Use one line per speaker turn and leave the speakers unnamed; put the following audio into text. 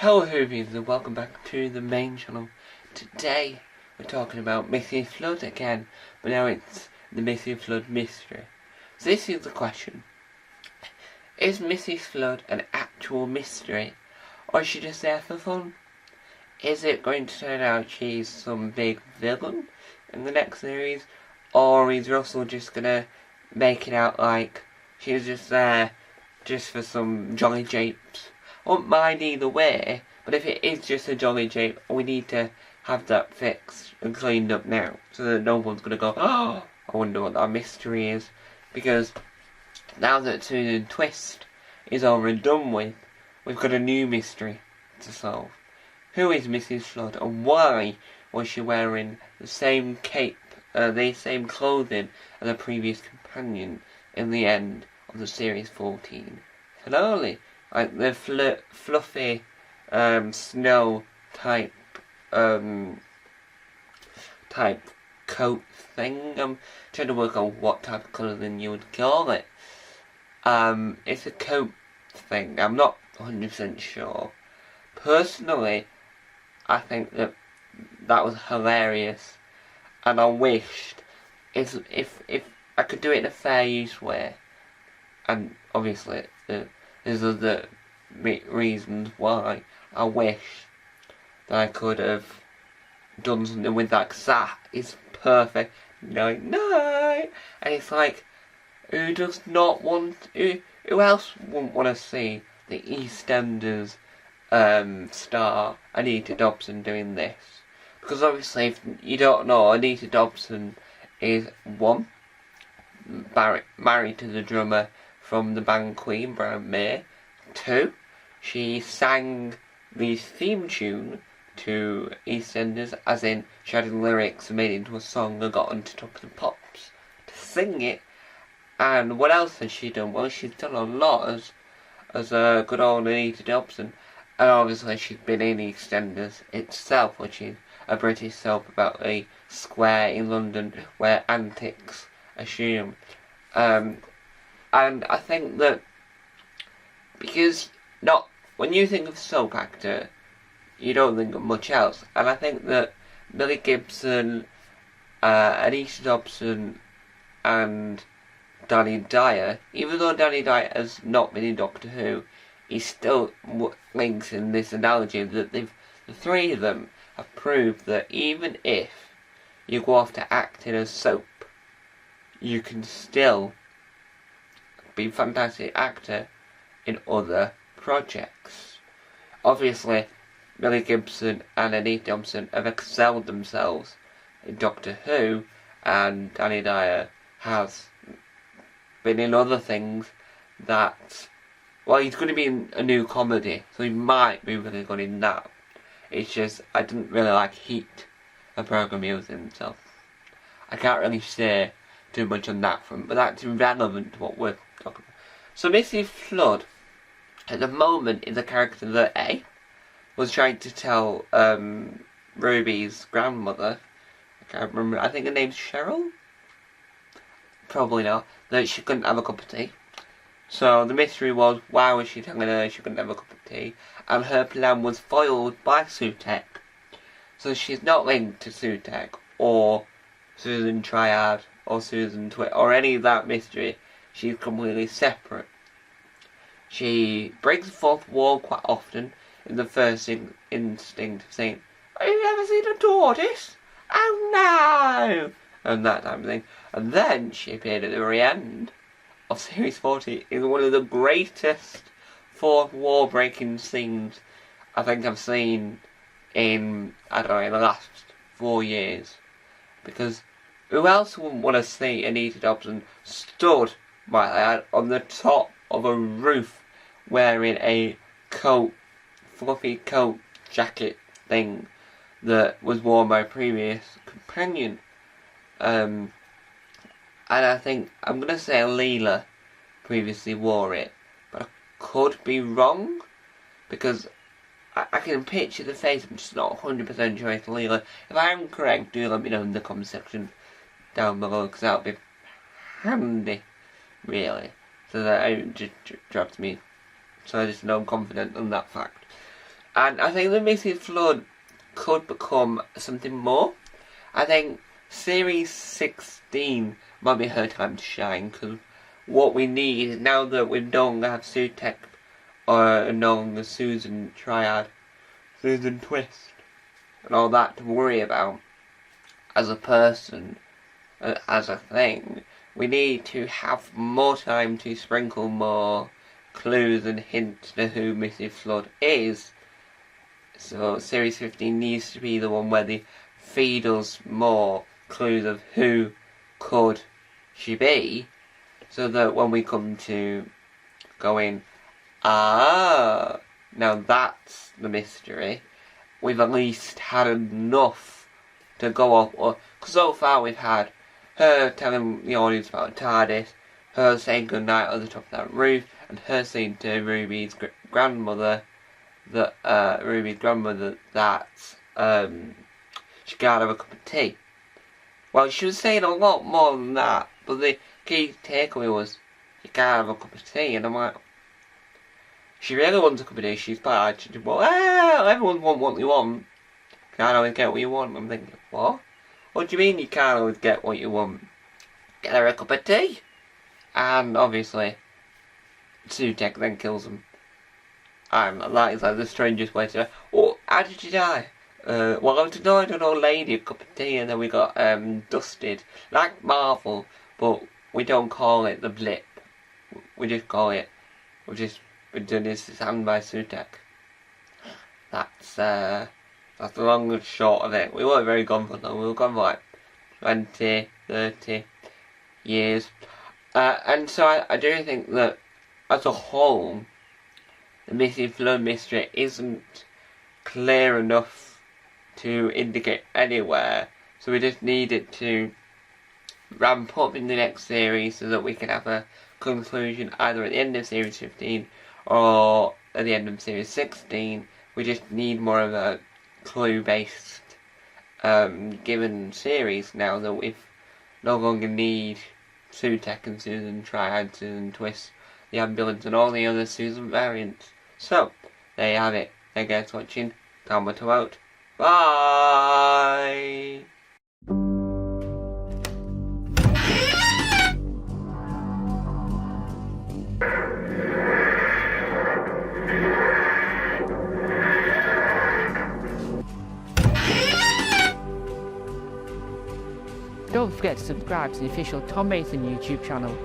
Hello Hoovies and welcome back to the main channel. Today we're talking about Mrs. Flood again, but now it's the Mrs. Flood mystery. So this is the question. Is Mrs. Flood an actual mystery, or is she just there for fun? Is it going to turn out she's some big villain in the next series, or is Russell just gonna make it out like she's just there just for some jolly japes? I won't mind either way, but if it is just a jolly jape, we need to have that fixed and cleaned up now, so that no one's gonna go, oh, I wonder what that mystery is, because now that Susan Twist is over and done with, we've got a new mystery to solve. Who is Mrs. Flood, and why was she wearing the same cape, the same clothing as her previous companion in the end of the series 14 finale? Like the fluffy snow type coat thing. I'm trying to work on what type of clothing you would call it. It's a coat thing. I'm not 100% sure. Personally, I think that was hilarious, and I wished if I could do it in a fair use way. And obviously, there's other reasons why I wish that I could have done something with that, because that is perfect. Night night. And it's like, who does not want, who else wouldn't want to see the EastEnders star Anita Dobson doing this? Because obviously, if you don't know, Anita Dobson is one, married to the drummer from the band Queen, Brian May. 2, she sang the theme tune to EastEnders, as in she had lyrics made into a song and got onto Top of the Pops to sing it. And what else has she done? Well, she's done a lot as a good old Anita Dobson, and obviously she's been in EastEnders itself, which is a British soap about a square in London where antics assume. And I think that because when you think of soap actor, you don't think of much else, and I think that Billy Gibson, Anita Dobson, and Danny Dyer, even though Danny Dyer has not been in Doctor Who, he still links in this analogy that the three of them have proved that even if you go off to act in a soap, you can still be a fantastic actor in other projects. Obviously, Billy Gibson and Anita Dobson have excelled themselves in Doctor Who, and Danny Dyer has been in other things that, well, he's going to be in a new comedy, so he might be really good in that. It's just, I didn't really like Heat, a programme he was in, so I can't really say too much on that front, but that's irrelevant to what we're talking about. So Mrs. Flood, at the moment, is a character that was trying to tell Ruby's grandmother, I can't remember, I think her name's Cheryl? Probably not, that she couldn't have a cup of tea. So the mystery was, why was she telling her she couldn't have a cup of tea? And her plan was foiled by Sutekh. So she's not linked to Sutekh, or Susan Triad, or Susan Twist, or any of that mystery. She's completely separate. She breaks the fourth wall quite often in the first instinct of saying, have you ever seen a tortoise? Oh no! And that type of thing. And then she appeared at the very end of Series 40 in one of the greatest fourth wall breaking scenes I think I've seen in, I don't know, in the last 4 years. Because who else wouldn't want to see Anita Dobson stood on the top of a roof wearing a fluffy coat jacket thing that was worn by a previous companion? And I think, I'm going to say Leela previously wore it, but I could be wrong, because I can picture the face, I'm just not 100% sure it's Leela. If I am correct, do let me know in the comment section down below, because that would be handy, really, so that it just drops me, so I just know I'm confident on that fact. And I think the Mrs. Flood could become something more. I think Series 16 might be her time to shine, because what we need, now that we no longer have Sutekh, or no longer Susan Triad, Susan Twist, and all that to worry about as a person, as a thing, we need to have more time to sprinkle more clues and hints to who Mrs. Flood is. So Series 15 needs to be the one where they feed us more clues of who could she be, so that when we come to going, now that's the mystery, we've at least had enough to go off. Because so far we've had her telling the audience about TARDIS, her saying goodnight at the top of that roof, and her saying to Ruby's grandmother that she can't have a cup of tea. Well, she was saying a lot more than that, but the key takeaway was she can't have a cup of tea, and I'm like, she really wants a cup of tea. She's quite actually, well, everyone wants what they want. Can't always get what you want. I'm thinking, what? What do you mean you can't always get what you want? Get her a cup of tea. And obviously, Sutekh then kills him. And that is like the strangest way to. Oh, how did she die? Well, I don't know, lady, a cup of tea, and then we got dusted. Like Marvel, but we don't call it the blip. We just call it. We're doing this hand by Sutekh. That's the long and short of it. We weren't very gone for long. We were gone for like 20, 30 years. And so I do think that as a whole, the Mrs. Flood mystery isn't clear enough to indicate anywhere. So we just need it to ramp up in the next series so that we can have a conclusion either at the end of Series 15 or at the end of Series 16. We just need more of a clue-based given series now that we no longer need Sutekh and Susan Triad, Susan Twist, the ambulance, and all the other Susan variants. So, there you have it. Thank you guys for watching. Time to out. Bye!
Don't forget to subscribe to the official Tom Mason YouTube channel.